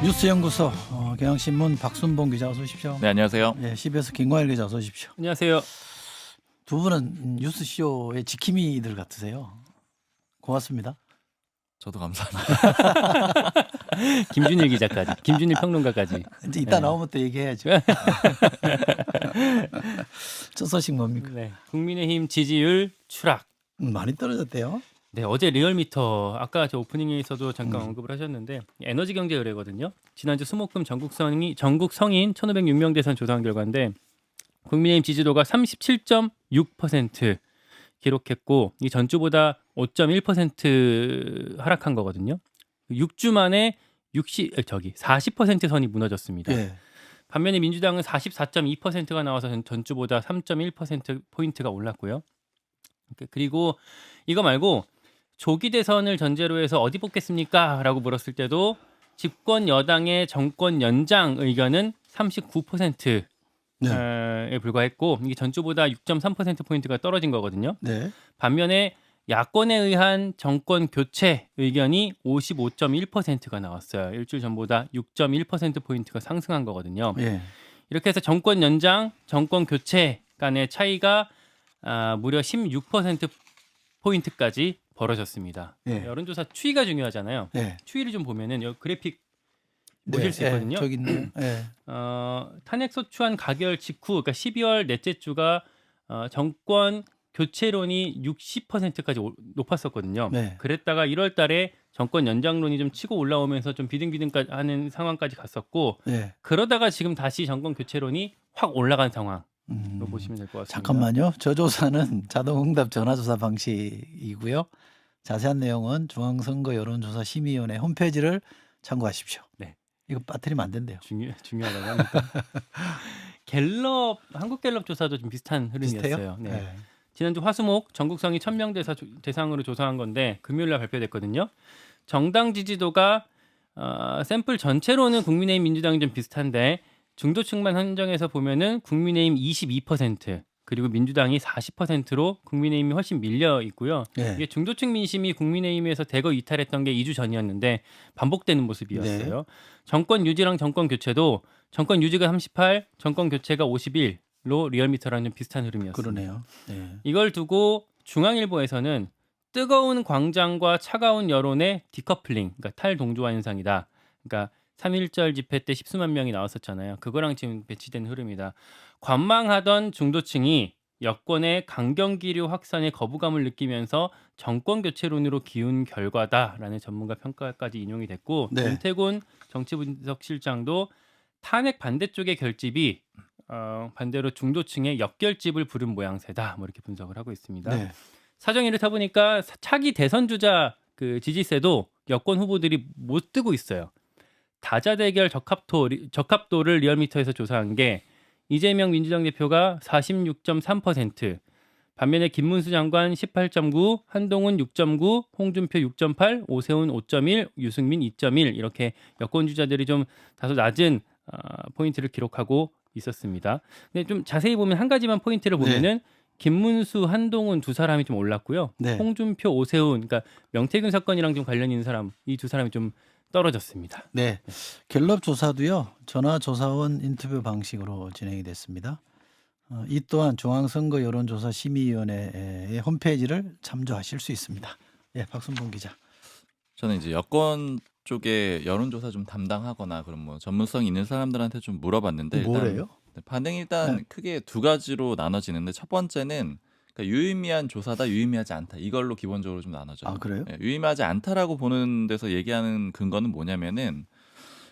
뉴스연구소 경향신문 박순봉 기자 어서 오십시오. 네, 안녕하세요. 예, CBS 김광일 기자 어서 오십시오. 안녕하세요. 두 분은 뉴스쇼의 지킴이들 같으세요. 고맙습니다. 저도 감사합니다. 김준일 기자까지, 김준일 평론가까지. 이제 이따 네. 나오면 또 얘기해야죠. 첫 소식 뭡니까? 네. 국민의힘 지지율 추락. 많이 떨어졌대요. 네, 어제 리얼미터 아까 저 오프닝에서도 잠깐 언급을 하셨는데 에너지경제의뢰거든요. 지난주 수목금 전국 성인 1,506명 대상 조사한 결과인데 국민의힘 지지도가 37.6% 기록했고 이 전주보다 5.1% 하락한 거거든요. 6주 만에 40% 선이 무너졌습니다. 예. 반면에 민주당은 44.2%가 나와서 전주보다 3.1% 포인트가 올랐고요. 그리고 이거 말고 조기 대선을 전제로 해서 어디 뽑겠습니까? 라고 물었을 때도 집권 여당의 정권 연장 의견은 39%에 네. 불과했고 이게 전주보다 6.3% 포인트가 떨어진 거거든요. 네. 반면에 야권에 의한 정권 교체 의견이 55.1%가 나왔어요. 일주일 전보다 6.1% 포인트가 상승한 거거든요. 예. 이렇게 해서 정권 연장, 정권 교체 간의 차이가 무려 16% 포인트까지 벌어졌습니다. 예. 여론조사 추이가 중요하잖아요. 예. 추이를 좀 보면은 여기 그래픽 보실 수 있거든요. 저기 있네요. 예. 탄핵 소추안 가결 직후, 그러니까 12월 넷째 주가 정권 교체론이 60%까지 높았었거든요. 네. 그랬다가 1월달에 정권 연장론이 좀 치고 올라오면서 좀 비등비등하는 상황까지 갔었고, 예. 그러다가 지금 다시 정권 교체론이 확 올라간 상황으로 보시면 될 것 같습니다. 잠깐만요. 저 조사는 자동응답 전화조사 방식이고요. 자세한 내용은 중앙선거 여론조사 심의위원회 홈페이지를 참고하십시오. 네. 이거 빠뜨리면 안 된대요. 중요하다고 하니까. 갤럽, 한국갤럽 조사도 좀 비슷한 흐름이었어요. 비슷해요? 네. 네. 지난주 화수목 전국 성인 1,000명 대상으로 조사한 건데 금요일 날 발표됐거든요. 정당 지지도가 샘플 전체로는 국민의힘 민주당이 좀 비슷한데 중도층만 한정해서 보면은 국민의힘 22% 그리고 민주당이 40%로 국민의힘이 훨씬 밀려 있고요. 네. 이게 중도층 민심이 국민의힘에서 대거 이탈했던 게 2주 전이었는데 반복되는 모습이었어요. 네. 정권 유지랑 정권 교체도 정권 유지가 38, 정권 교체가 51로 리얼미터랑 좀 비슷한 흐름이었습니다. 그러네요. 네. 이걸 두고 중앙일보에서는 뜨거운 광장과 차가운 여론의 디커플링, 그러니까 탈동조화 현상이다. 그러니까 3.1절 집회 때 10수만 명이 나왔었잖아요. 그거랑 지금 배치된 흐름이다. 관망하던 중도층이 여권의 강경기류 확산에 거부감을 느끼면서 정권 교체론으로 기운 결과다라는 전문가 평가까지 인용이 됐고 네. 윤태곤 정치분석실장도 탄핵 반대쪽의 결집이 반대로 중도층의 역결집을 부른 모양새다. 뭐 이렇게 분석을 하고 있습니다. 네. 사정이 이렇다 보니까 차기 대선 주자 그 지지세도 여권 후보들이 못 뜨고 있어요. 다자대결 적합도를 리얼미터에서 조사한 게 이재명 민주당 대표가 46.3%, 반면에 김문수 장관 18.9, 한동훈 6.9, 홍준표 6.8, 오세훈 5.1, 유승민 2.1 이렇게 여권 주자들이 좀 다소 낮은 포인트를 기록하고 있었습니다. 근데 좀 자세히 보면 한 가지만 포인트를 보면은 김문수, 한동훈 두 사람이 좀 올랐고요. 네. 홍준표, 오세훈, 그러니까 명태균 사건이랑 좀 관련 있는 사람 이 두 사람이 좀 떨어졌습니다. 네. 갤럽 조사도요. 전화 조사원 인터뷰 방식으로 진행이 됐습니다. 이 또한 중앙선거 여론조사 심의위원회의 홈페이지를 참조하실 수 있습니다. 예, 박순봉 기자. 저는 이제 여권 쪽에 여론조사 좀 담당하거나 그런 뭐 전문성 있는 사람들한테 좀 물어봤는데 뭐래요? 반응이 일단 크게 두 가지로 나눠지는데 첫 번째는 그러니까 유의미한 조사다, 유의미하지 않다 이걸로 기본적으로 좀 나눠져요. 아, 그래요? 예, 유의미하지 않다라고 보는 데서 얘기하는 근거는 뭐냐면은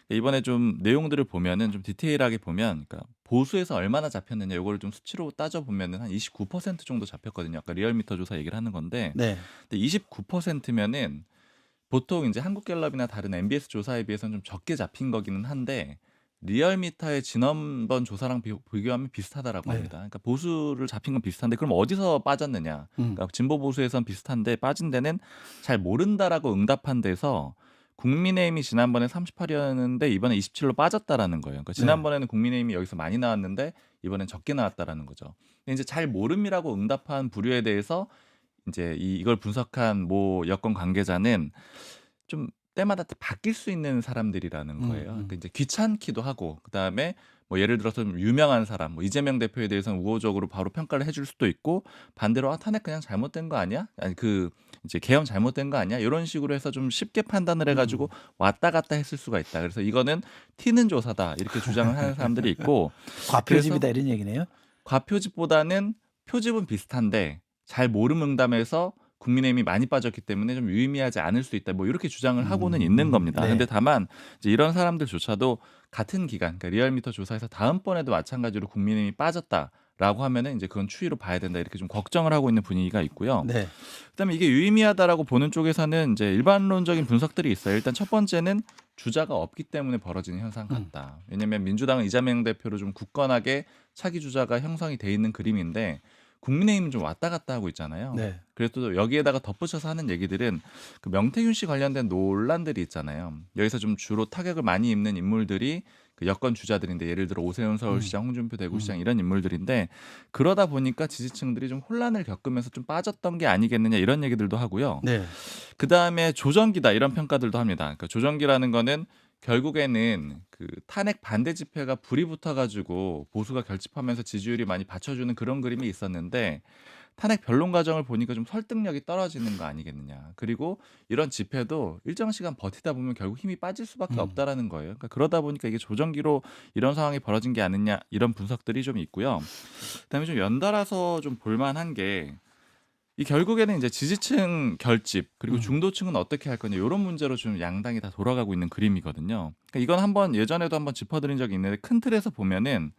이번에 좀 내용들을 보면은 좀 디테일하게 보면 그러니까 보수에서 얼마나 잡혔느냐 이거를 좀 수치로 따져 보면은 한 29% 정도 잡혔거든요. 아까 리얼미터 조사 얘기를 하는 건데 네. 근데 29%면은 보통 이제 한국갤럽이나 다른 MBS 조사에 비해서는 좀 적게 잡힌 거기는 한데 리얼미터의 지난번 조사랑 비교하면 비슷하다라고 네. 합니다. 그러니까 보수를 잡힌 건 비슷한데 그럼 어디서 빠졌느냐? 그러니까 진보 보수에선 비슷한데 빠진 데는 잘 모른다라고 응답한 데서 국민의힘이 지난번에 38이었는데 이번에 27로 빠졌다라는 거예요. 그러니까 지난번에는 국민의힘이 여기서 많이 나왔는데 이번엔 적게 나왔다라는 거죠. 근데 이제 잘 모름이라고 응답한 부류에 대해서 이제 이걸 분석한 모 여권 관계자는 좀 때마다 바뀔 수 있는 사람들이라는 거예요. 그러니까 이제 귀찮기도 하고 그다음에 뭐 예를 들어서 좀 유명한 사람, 뭐 이재명 대표에 대해서는 우호적으로 바로 평가를 해줄 수도 있고 반대로 탄핵 그냥 잘못된 거 아니야? 아니 그 이제 개헌 잘못된 거 아니야? 이런 식으로 해서 좀 쉽게 판단을 해가지고 왔다 갔다 했을 수가 있다. 그래서 이거는 튀는 조사다 이렇게 주장을 하는 사람들이 있고 과표집이다 이런 얘기네요. 과표집보다는 표집은 비슷한데 잘 모름 응답에서 국민의힘이 많이 빠졌기 때문에 좀 유의미하지 않을 수 있다. 뭐 이렇게 주장을 하고는 있는 겁니다. 네. 근데 다만 이제 이런 사람들조차도 같은 기간, 그러니까 리얼미터 조사에서 다음번에도 마찬가지로 국민의힘이 빠졌다라고 하면은 이제 그건 추이로 봐야 된다. 이렇게 좀 걱정을 하고 있는 분위기가 있고요. 네. 그다음에 이게 유의미하다라고 보는 쪽에서는 이제 일반론적인 분석들이 있어요. 일단 첫 번째는 주자가 없기 때문에 벌어지는 현상 같다. 왜냐하면 민주당은 이재명 대표로 좀 굳건하게 차기 주자가 형성이 돼 있는 그림인데 국민의힘은 좀 왔다 갔다 하고 있잖아요. 네. 그래서 또 여기에다가 덧붙여서 하는 얘기들은 그 명태균 씨 관련된 논란들이 있잖아요. 여기서 좀 주로 타격을 많이 입는 인물들이 그 여권 주자들인데 예를 들어 오세훈 서울시장, 홍준표 대구시장 이런 인물들인데 그러다 보니까 지지층들이 좀 혼란을 겪으면서 좀 빠졌던 게 아니겠느냐 이런 얘기들도 하고요. 네. 그다음에 조정기다 이런 평가들도 합니다. 그러니까 조정기라는 거는 결국에는 그 탄핵 반대 집회가 불이 붙어가지고 보수가 결집하면서 지지율이 많이 받쳐주는 그런 그림이 있었는데 탄핵 변론 과정을 보니까 좀 설득력이 떨어지는 거 아니겠느냐. 그리고 이런 집회도 일정 시간 버티다 보면 결국 힘이 빠질 수밖에 없다라는 거예요. 그러니까 그러다 보니까 이게 조정기로 이런 상황이 벌어진 게 아니냐 이런 분석들이 좀 있고요. 그다음에 좀 연달아서 좀 볼만한 게 이 결국에는 이제 지지층 결집 그리고 중도층은 어떻게 할 거냐 이런 문제로 좀 양당이 다 돌아가고 있는 그림이거든요. 그러니까 이건 한번 예전에도 한번 짚어드린 적이 있는데 큰 틀에서 보면은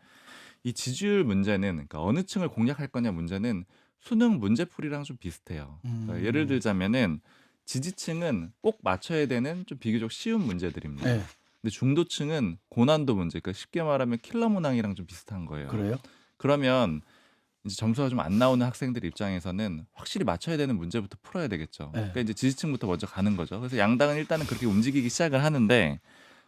이 지지율 문제는 그러니까 어느 층을 공략할 거냐 문제는 수능 문제풀이랑 좀 비슷해요. 그러니까 예를 들자면은 지지층은 꼭 맞춰야 되는 좀 비교적 쉬운 문제들입니다. 네. 근데 중도층은 고난도 문제, 그러니까 쉽게 말하면 킬러 문항이랑 좀 비슷한 거예요. 그래요? 그러면 이제 점수가 좀 안 나오는 학생들 입장에서는 확실히 맞춰야 되는 문제부터 풀어야 되겠죠. 네. 그러니까 이제 지지층부터 먼저 가는 거죠. 그래서 양당은 일단은 그렇게 움직이기 시작을 하는데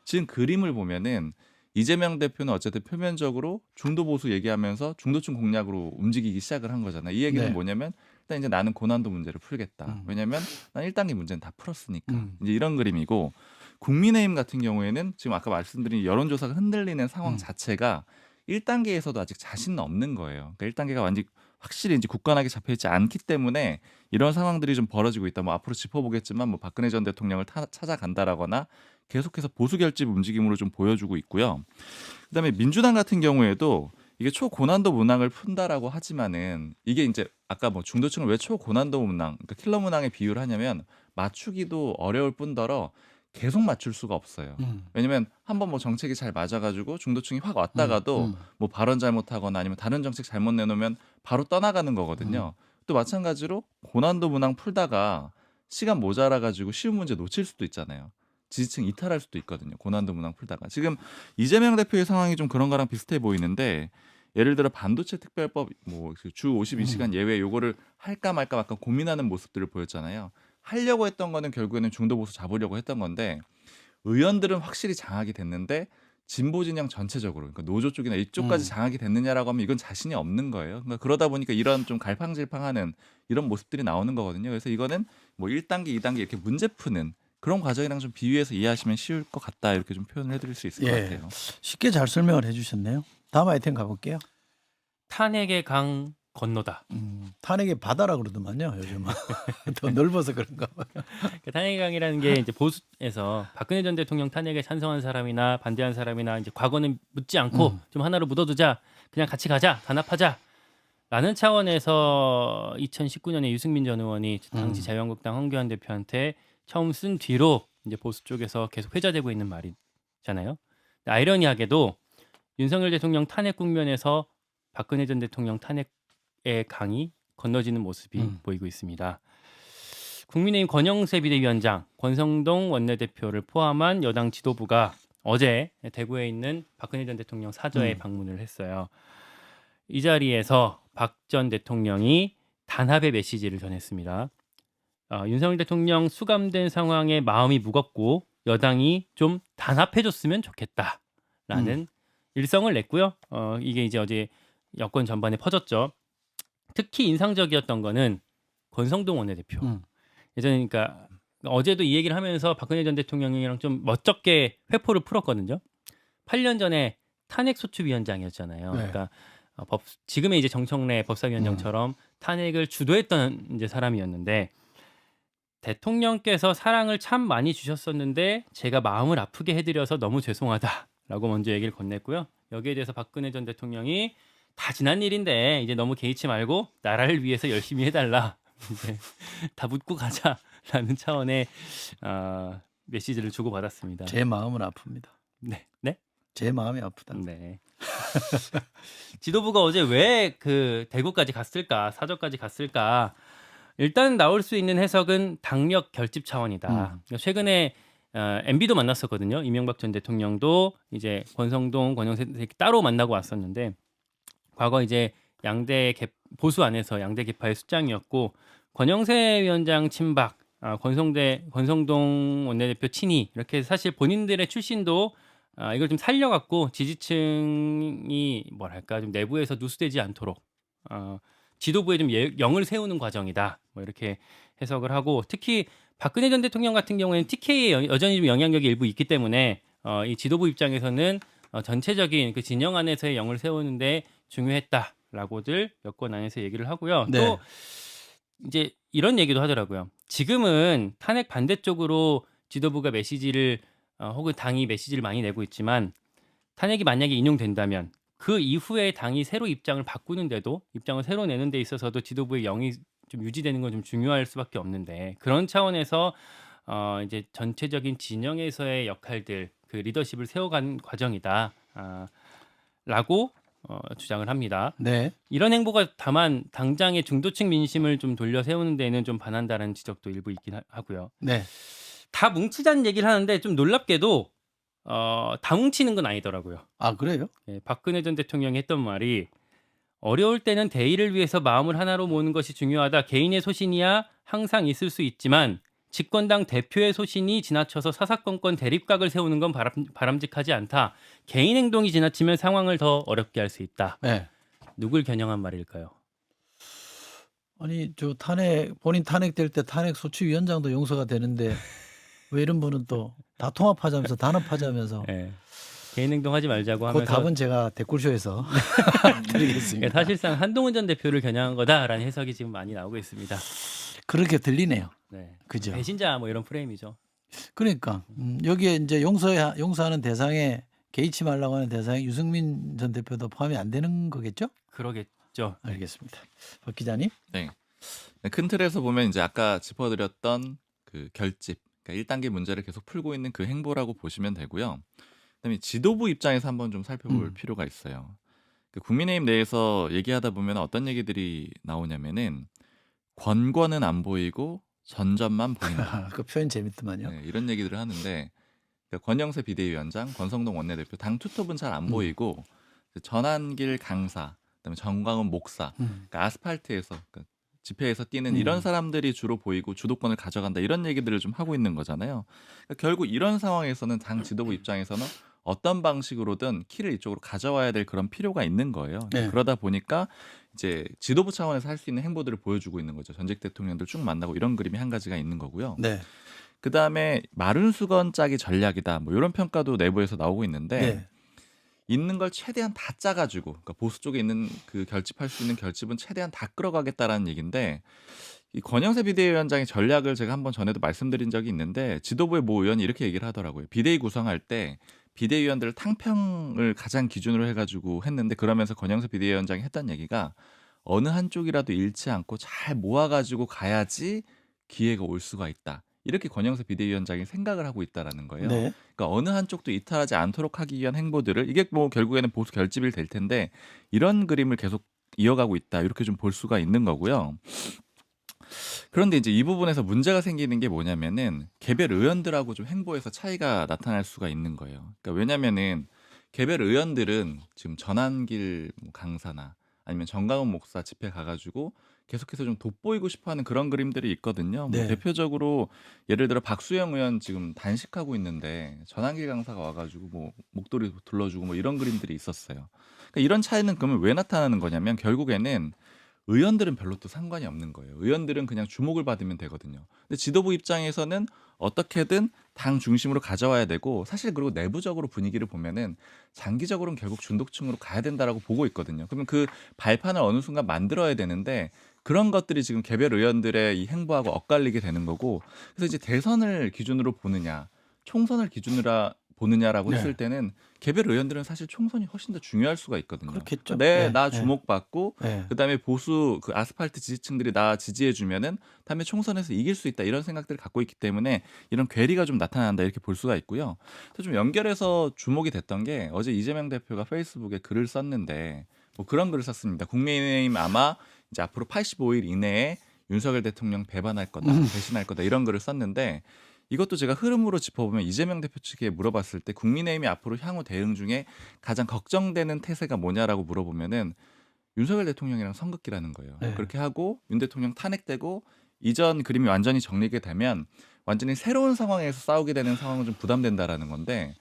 지금 그림을 보면은 이재명 대표는 어쨌든 표면적으로 중도 보수 얘기하면서 중도층 공략으로 움직이기 시작을 한 거잖아요. 이 얘기는 네. 뭐냐면 일단 이제 나는 고난도 문제를 풀겠다. 왜냐면 난 1단계 문제는 다 풀었으니까. 이제 이런 그림이고 국민의힘 같은 경우에는 지금 아까 말씀드린 여론조사가 흔들리는 상황 자체가 1단계에서도 아직 자신은 없는 거예요. 그러니까 1단계가 완전 확실히 이제 굳건하게 잡혀있지 않기 때문에 이런 상황들이 좀 벌어지고 있다. 뭐 앞으로 짚어보겠지만 뭐 박근혜 전 대통령을 찾아간다라거나 계속해서 보수 결집 움직임으로 좀 보여주고 있고요. 그다음에 민주당 같은 경우에도 이게 초고난도 문항을 푼다라고 하지만은 이게 이제 아까 뭐 중도층을 왜 초고난도 문항, 그러니까 킬러 문항에 비유를 하냐면 맞추기도 어려울 뿐더러 계속 맞출 수가 없어요. 왜냐면 한번 뭐 정책이 잘 맞아가지고 중도층이 확 왔다가도 뭐 발언 잘못하거나 아니면 다른 정책 잘못 내놓으면 바로 떠나가는 거거든요. 또 마찬가지로 고난도 문항 풀다가 시간 모자라가지고 쉬운 문제 놓칠 수도 있잖아요. 지지층 이탈할 수도 있거든요. 고난도 문항 풀다가. 지금 이재명 대표의 상황이 좀 그런 거랑 비슷해 보이는데 예를 들어 반도체 특별법 뭐 주 52시간 예외 요거를 할까 말까 약간 고민하는 모습들을 보였잖아요. 하려고 했던 거는 결국에는 중도 보수 잡으려고 했던 건데 의원들은 확실히 장악이 됐는데 진보 진영 전체적으로 그러니까 노조 쪽이나 이쪽까지 장악이 됐느냐라고 하면 이건 자신이 없는 거예요. 그러니까 그러다 보니까 이런 좀 갈팡질팡하는 이런 모습들이 나오는 거거든요. 그래서 이거는 뭐 1단계, 2단계 이렇게 문제 푸는 그런 과정이랑 좀 비유해서 이해하시면 쉬울 것 같다 이렇게 좀 표현을 해드릴 수 있을 것 같아요. 쉽게 잘 설명을 해주셨네요. 다음 아이템 가볼게요. 탄핵의 강 건너다. 탄핵의 바다라 그러더만요. 요즘은 더 넓어서 그런가 봐요. 그 탄핵의 강이라는 게 이제 보수에서 박근혜 전 대통령 탄핵에 찬성한 사람이나 반대한 사람이나 이제 과거는 묻지 않고 좀 하나로 묻어두자, 그냥 같이 가자, 단합하자. 라는 차원에서 2019년에 유승민 전 의원이 당시 자유한국당 황교안 대표한테 처음 쓴 뒤로 이제 보수 쪽에서 계속 회자되고 있는 말이잖아요. 아이러니하게도 윤석열 대통령 탄핵 국면에서 박근혜 전 대통령 탄핵의 강이 건너지는 모습이 보이고 있습니다. 국민의힘 권영세 비대위원장, 권성동 원내대표를 포함한 여당 지도부가 어제 대구에 있는 박근혜 전 대통령 사저에 방문을 했어요. 이 자리에서 박 전 대통령이 단합의 메시지를 전했습니다. 윤석열 대통령 수감된 상황에 마음이 무겁고 여당이 좀 단합해줬으면 좋겠다라는 일성을 냈고요. 이게 이제 어제 여권 전반에 퍼졌죠. 특히 인상적이었던 거는 권성동 원내대표. 예전에 그러니까 어제도 이 얘기를 하면서 박근혜 전 대통령이랑 좀 멋쩍게 회포를 풀었거든요. 8년 전에 탄핵소추위원장이었잖아요. 네. 그러니까 지금의 이제 정청래 법사위원장처럼 탄핵을 주도했던 이제 사람이었는데 대통령께서 사랑을 참 많이 주셨었는데 제가 마음을 아프게 해드려서 너무 죄송하다라고 먼저 얘기를 건넸고요. 여기에 대해서 박근혜 전 대통령이 다 지난 일인데 이제 너무 개의치 말고 나라를 위해서 열심히 해달라. 이제 다 묻고 가자라는 차원의 메시지를 주고받았습니다. 제 마음은 아픕니다. 네, 네, 제 마음이 아프다. 네. 지도부가 어제 왜 그 대구까지 갔을까, 사저까지 갔을까? 일단 나올 수 있는 해석은 당력 결집 차원이다. 최근에 MB도 만났었거든요. 이명박 전 대통령도 이제 권성동, 권영세 따로 만나고 왔었는데 과거 이제 보수 안에서 양대 계파의 수장이었고 권영세 위원장 친박, 권성동 원내대표 친이 이렇게 사실 본인들의 출신도 이걸 좀 살려갖고 지지층이 뭐랄까 좀 내부에서 누수되지 않도록 지도부에 좀 영을 세우는 과정이다. 뭐 이렇게 해석을 하고 특히 박근혜 전 대통령 같은 경우에는 TK에 여전히 좀 영향력이 일부 있기 때문에 이 지도부 입장에서는 전체적인 그 진영 안에서의 영을 세우는데 중요했다라고들 여권 안에서 얘기를 하고요. 네. 또 이제 이런 얘기도 하더라고요. 지금은 탄핵 반대쪽으로 지도부가 메시지를 혹은 당이 메시지를 많이 내고 있지만 탄핵이 만약에 인용된다면 그 이후에 당이 새로 입장을 바꾸는데도 입장을 새로 내는 데 있어서도 지도부의 영이 좀 유지되는 건 좀 중요할 수밖에 없는데 그런 차원에서 이제 전체적인 진영에서의 역할들 그 리더십을 세워간 과정이다 라고 주장을 합니다. 네. 이런 행보가 다만 당장의 중도층 민심을 좀 돌려 세우는 데는 좀 반한다는 지적도 일부 있긴 하고요. 네. 다 뭉치자는 얘기를 하는데 좀 놀랍게도 다 뭉치는 건 아니더라고요. 아, 그래요? 예, 박근혜 전 대통령이 했던 말이 어려울 때는 대의를 위해서 마음을 하나로 모으는 것이 중요하다. 개인의 소신이야 항상 있을 수 있지만 집권당 대표의 소신이 지나쳐서 사사건건 대립각을 세우는 건 바람직하지 않다. 개인 행동이 지나치면 상황을 더 어렵게 할 수 있다. 네. 누굴 겨냥한 말일까요? 아니, 본인 탄핵될 때 탄핵소추위원장도 용서가 되는데 왜 이런 분은 또 다 통합하자면서 단합하자면서 예. 개인 행동하지 말자고 그 하면서 답은 제가 댓글쇼에서 드리겠습니다. 사실상 한동훈 전 대표를 겨냥한 거다라는 해석이 지금 많이 나오고 있습니다. 그렇게 들리네요. 네. 그죠? 배신자 뭐 이런 프레임이죠. 그러니까 여기에 이제 용서하는 대상에 개의치 말라고 하는 대상에 유승민 전 대표도 포함이 안 되는 거겠죠? 그러겠죠. 알겠습니다. 박 기자님. 네. 큰 틀에서 보면 이제 아까 짚어드렸던 그 결집, 그러니까 1단계 문제를 계속 풀고 있는 그 행보라고 보시면 되고요. 그다음에 지도부 입장에서 한번 좀 살펴볼 필요가 있어요. 그 국민의힘 내에서 얘기하다 보면 어떤 얘기들이 나오냐면은 권권은 안 보이고 전전만 보인다. 그 표현 재밌더만요. 네, 이런 얘기들을 하는데 그러니까 권영세 비대위원장, 권성동 원내대표 당 투톱은 잘 안 보이고 전한길 강사, 그다음에 정광훈 목사, 그러니까 아스팔트에서 그러니까 집회에서 뛰는 이런 사람들이 주로 보이고 주도권을 가져간다 이런 얘기들을 좀 하고 있는 거잖아요. 그러니까 결국 이런 상황에서는 당 지도부 입장에서는 어떤 방식으로든 키를 이쪽으로 가져와야 될 그런 필요가 있는 거예요. 네. 그러다 보니까 이제 지도부 차원에서 할 수 있는 행보들을 보여주고 있는 거죠. 전직 대통령들 쭉 만나고 이런 그림이 한 가지가 있는 거고요. 네. 그 다음에 마른 수건 짜기 전략이다. 뭐 이런 평가도 내부에서 나오고 있는데 네. 있는 걸 최대한 다 짜가지고 그러니까 보수 쪽에 있는 그 결집할 수 있는 결집은 최대한 다 끌어가겠다라는 얘기인데 이 권영세 비대위원장의 전략을 제가 한번 전에도 말씀드린 적이 있는데 지도부의 모 의원이 이렇게 얘기를 하더라고요. 비대위 구성할 때 비대위원들 탕평을 가장 기준으로 해가지고 했는데 그러면서 권영세 비대위원장이 했던 얘기가 어느 한쪽이라도 잃지 않고 잘 모아가지고 가야지 기회가 올 수가 있다. 이렇게 권영세 비대위원장이 생각을 하고 있다라는 거예요. 네. 그러니까 어느 한쪽도 이탈하지 않도록 하기 위한 행보들을 이게 뭐 결국에는 보수 결집이 될 텐데 이런 그림을 계속 이어가고 있다. 이렇게 좀 볼 수가 있는 거고요. 그런데 이제 이 부분에서 문제가 생기는 게 뭐냐면은 개별 의원들하고 좀 행보에서 차이가 나타날 수가 있는 거예요. 그러니까 왜냐면은 개별 의원들은 지금 전한길 강사나 아니면 정강훈 목사 집회 가가지고 계속해서 좀 돋보이고 싶어하는 그런 그림들이 있거든요. 네. 뭐 대표적으로 예를 들어 박수영 의원 지금 단식하고 있는데 전한길 강사가 와가지고 뭐 목도리 둘러주고 뭐 이런 그림들이 있었어요. 그러니까 이런 차이는 그러면 왜 나타나는 거냐면 결국에는 의원들은 별로 또 상관이 없는 거예요. 의원들은 그냥 주목을 받으면 되거든요. 근데 지도부 입장에서는 어떻게든 당 중심으로 가져와야 되고 사실 그리고 내부적으로 분위기를 보면은 장기적으로는 결국 중도층으로 가야 된다라고 보고 있거든요. 그러면 그 발판을 어느 순간 만들어야 되는데 그런 것들이 지금 개별 의원들의 이 행보하고 엇갈리게 되는 거고 그래서 이제 대선을 기준으로 보느냐 총선을 기준으로 보느냐라고 네. 했을 때는 개별 의원들은 사실 총선이 훨씬 더 중요할 수가 있거든요. 그렇겠죠. 네, 네, 나 네. 주목받고 네. 그다음에 보수 그 아스팔트 지지층들이 나 지지해 주면은 다음에 총선에서 이길 수 있다 이런 생각들을 갖고 있기 때문에 이런 괴리가 좀 나타난다 이렇게 볼 수가 있고요. 또 좀 연결해서 주목이 됐던 게 어제 이재명 대표가 페이스북에 글을 썼는데 뭐 그런 글을 썼습니다. 국민의힘 아마 이제 앞으로 85일 이내에 윤석열 대통령 배반할 거다, 배신할 거다 이런 글을 썼는데 이것도 제가 흐름으로 짚어보면 이재명 대표 측에 물어봤을 때 국민의힘이 앞으로 향후 대응 중에 가장 걱정되는 태세가 뭐냐라고 물어보면은 윤석열 대통령이랑 선긋기라는 거예요. 네. 그렇게 하고 윤 대통령 탄핵되고 이전 그림이 완전히 정리가 되면 완전히 새로운 상황에서 싸우게 되는 상황은 좀 부담된다라는 건데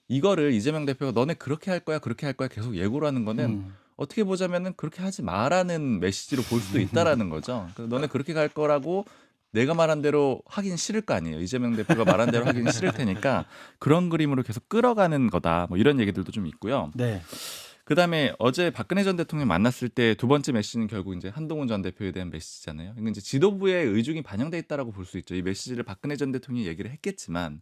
이거를 이재명 대표가 너네 그렇게 할 거야 그렇게 할 거야 계속 예고를 하는 거는 어떻게 보자면은 그렇게 하지 마라는 메시지로 볼 수도 있다라는 거죠. 그래서 너네 그렇게 갈 거라고 내가 말한 대로 하긴 싫을 거 아니에요. 이재명 대표가 말한 대로 하긴 싫을 테니까 그런 그림으로 계속 끌어가는 거다. 뭐 이런 얘기들도 좀 있고요. 네. 그다음에 어제 박근혜 전 대통령 만났을 때 두 번째 메시지는 결국 이제 한동훈 전 대표에 대한 메시지잖아요. 이건 이제 지도부의 의중이 반영돼 있다라고 볼 수 있죠. 이 메시지를 박근혜 전 대통령이 얘기를 했겠지만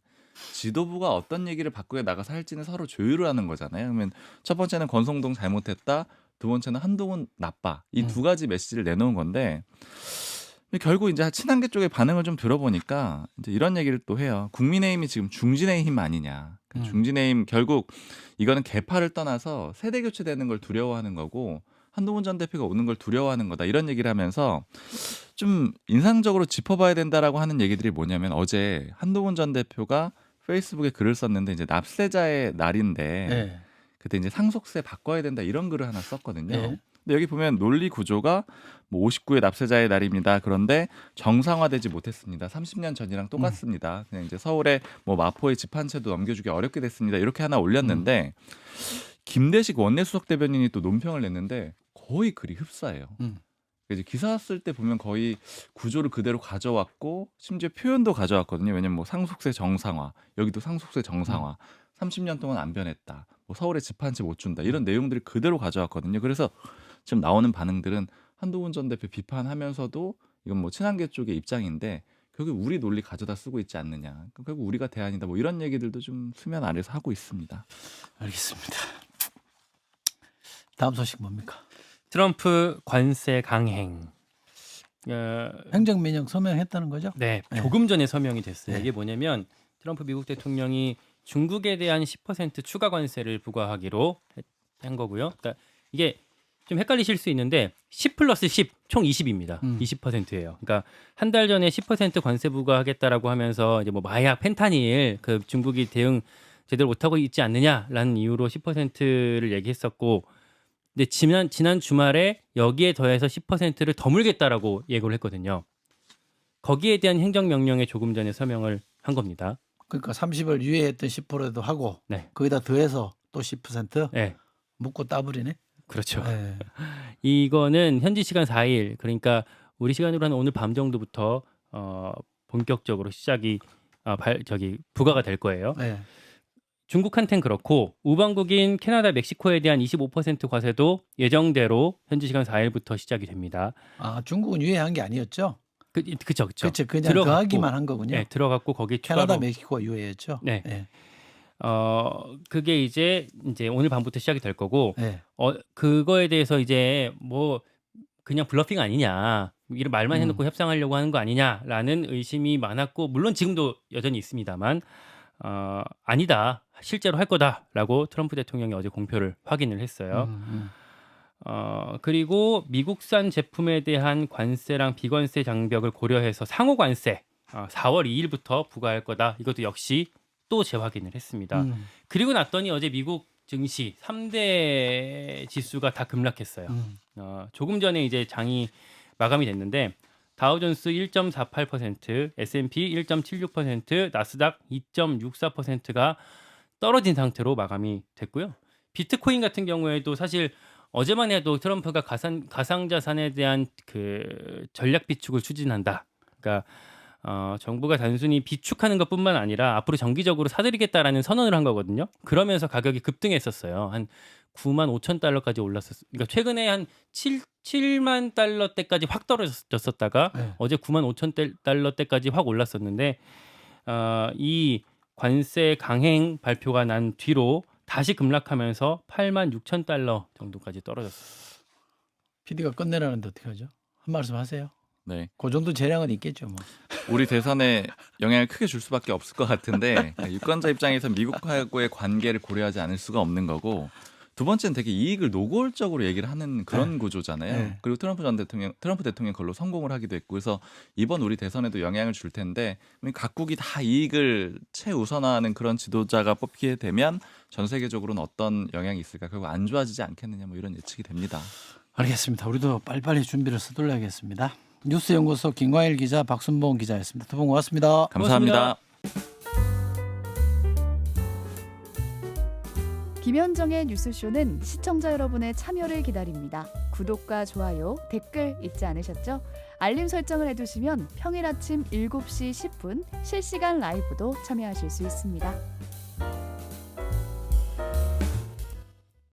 지도부가 어떤 얘기를 바꾸에 나가서 할지는 서로 조율을 하는 거잖아요. 그러면 첫 번째는 권성동 잘못했다. 두 번째는 한동훈 나빠. 이 두 가지 메시지를 내놓은 건데 결국 이제 친한계 쪽의 반응을 좀 들어보니까 이제 이런 얘기를 또 해요. 국민의힘이 지금 중진의 힘 아니냐. 중진의 힘 결국 이거는 개파를 떠나서 세대 교체되는 걸 두려워하는 거고 한동훈 전 대표가 오는 걸 두려워하는 거다. 이런 얘기를 하면서 좀 인상적으로 짚어봐야 된다라고 하는 얘기들이 뭐냐면 어제 한동훈 전 대표가 페이스북에 글을 썼는데 이제 납세자의 날인데 네. 그때 이제 상속세 바꿔야 된다 이런 글을 하나 썼거든요. 네. 근데 여기 보면 논리 구조가 뭐 59의 납세자의 날입니다. 그런데 정상화되지 못했습니다. 30년 전이랑 똑같습니다. 그냥 이제 서울에 뭐 마포의 집 한 채도 넘겨주기 어렵게 됐습니다. 이렇게 하나 올렸는데 김대식 원내수석 대변인이 또 논평을 냈는데 거의 글이 흡사해요. 이제 기사 쓸 때 보면 거의 구조를 그대로 가져왔고 심지어 표현도 가져왔거든요. 왜냐면 뭐 상속세 정상화, 여기도 상속세 정상화, 30년 동안 안 변했다. 뭐 서울에 집 한 채 못 준다. 이런 내용들을 그대로 가져왔거든요. 그래서 지금 나오는 반응들은 한동훈 전 대표 비판하면서도 이건 뭐 친한계 쪽의 입장인데 결국 우리 논리 가져다 쓰고 있지 않느냐. 결국 우리가 대안이다. 뭐 이런 얘기들도 좀 수면 아래서 하고 있습니다. 알겠습니다. 다음 소식 뭡니까? 트럼프 관세 강행. 행정명령 서명했다는 거죠? 네, 네. 조금 전에 서명이 됐어요. 네. 이게 뭐냐면 트럼프 미국 대통령이 중국에 대한 10% 추가 관세를 부과하기로 한 거고요. 그러니까 이게 좀 헷갈리실 수 있는데 10 플러스 10, 총 20입니다. 20%예요. 그러니까 한 달 전에 10% 관세 부과하겠다라고 하면서 이제 뭐 마약, 펜타닐 그 중국이 대응 제대로 못하고 있지 않느냐라는 이유로 10%를 얘기했었고 근데 지난 주말에 여기에 더해서 10%를 더 물겠다라고 예고를 했거든요. 거기에 대한 행정명령에 조금 전에 서명을 한 겁니다. 그러니까 30을 유예했던 10%도 하고 네. 거기다 더해서 또 10% 네, 묶고 따버리네. 그렇죠. 네. 이거는 현지 시간 4일, 그러니까 우리 시간으로 한 오늘 밤 정도부터 본격적으로 시작이 부과가 될 거예요. 네. 중국한텐 그렇고 우방국인 캐나다, 멕시코에 대한 25% 과세도 예정대로 현지 시간 4일부터 시작이 됩니다. 아, 중국은 유예한 게 아니었죠? 그쵸. 그렇죠. 그냥 더하기만 한 거군요. 네, 들어갔고 거기 캐나다, 추가로 멕시코가 유예했죠? 네. 네. 그게 이제 오늘 밤부터 시작이 될 거고 네. 그거에 대해서 이제 뭐 그냥 블러핑 아니냐 이런 말만 해놓고 협상하려고 하는 거 아니냐라는 의심이 많았고 물론 지금도 여전히 있습니다만 아니다 실제로 할 거다라고 트럼프 대통령이 어제 공표를 확인을 했어요. 그리고 미국산 제품에 대한 관세랑 비관세 장벽을 고려해서 상호 관세 4월 2일부터 부과할 거다. 이것도 역시 또 재확인을 했습니다. 그리고 났더니 어제 미국 증시 3대 지수가 다 급락했어요. 조금 전에 이제 장이 마감이 됐는데 다우존스 1.48%, S&P 1.76%, 나스닥 2.64%가 떨어진 상태로 마감이 됐고요. 비트코인 같은 경우에도 사실 어제만 해도 트럼프가 가상자산에 대한 그 전략 비축을 추진한다. 그러니까 정부가 단순히 비축하는 것뿐만 아니라 앞으로 정기적으로 사들이겠다라는 선언을 한 거거든요. 그러면서 가격이 급등했었어요. 한 9만 5천 달러까지 올랐었어요. 그러니까 최근에 한 7만 달러대까지 확 떨어졌었다가 네. 어제 9만 5천 달러대까지 확 올랐었는데 이 관세 강행 발표가 난 뒤로 다시 급락하면서 8만 6천 달러 정도까지 떨어졌어요. PD가 끝내라는데 어떻게 하죠? 한 말씀 하세요. 네. 그 정도 재량은 있겠죠. 뭐. 우리 대선에 영향을 크게 줄 수밖에 없을 것 같은데 유권자 입장에서 미국하고의 관계를 고려하지 않을 수가 없는 거고 두 번째는 되게 이익을 노골적으로 얘기를 하는 그런 네. 구조잖아요. 네. 그리고 트럼프 대통령 그걸로 성공을 하기도 했고 그래서 이번 우리 대선에도 영향을 줄 텐데 각국이 다 이익을 최우선화하는 그런 지도자가 뽑히게 되면 전 세계적으로는 어떤 영향이 있을까? 결국 안 좋아지지 않겠느냐 뭐 이런 예측이 됩니다. 알겠습니다. 우리도 빨리빨리 준비를 서둘러야겠습니다. 뉴스연구소 김광일 기자, 박순봉 기자였습니다. 두 분 고맙습니다. 감사합니다. 김현정의 뉴스쇼는 시청자 여러분의 참여를 기다립니다. 구독과 좋아요, 댓글 잊지 않으셨죠? 알림 설정을 해두시면 평일 아침 7시 10분 실시간 라이브도 참여하실 수 있습니다.